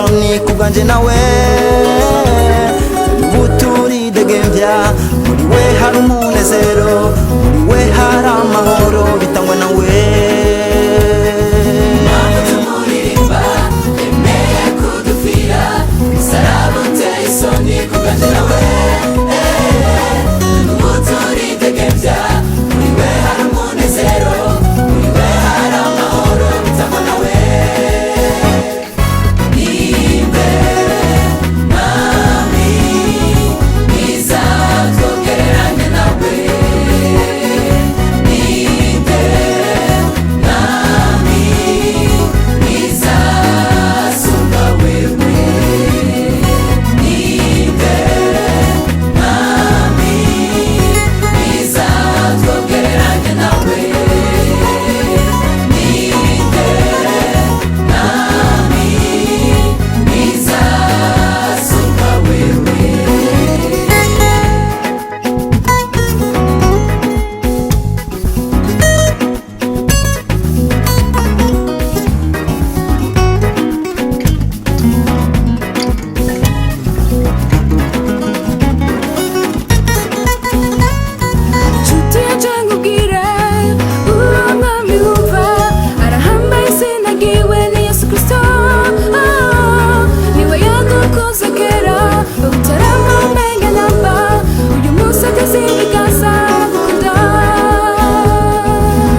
isoni kubwanje nawe turidegemvya muri we hari umunezero muri we hari amahoro bitangwa nawe tumurimba yemeye kudupfira kumusalaba uteye isoni kubwanje nawe turidegemvya muri we hari umunezero muri we hari amahoro bitangwa nawe Ninde Mwami mwiza twogereranya nawe Ninde Mwami mwiza asumba wewe Ninde Mwami mwiza twogereranya nawe Ninde Mwami mwiza asumba wewe nshuti yacangubwire uwo mwami wumva arahambaye sinagiwe ni Yesu Kristo niwe yadukunze kera utaramumenya namba uyu munsi atazibikaza gukunda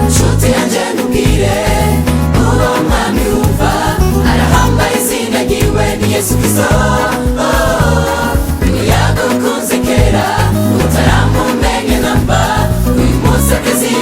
nshuti yanjye nkubwire uwo mwami wumva arahambaye sinagiwe ni Yesu Kristo niwe yadukunze kera utaramumenya namba uyu munsi atazibikaza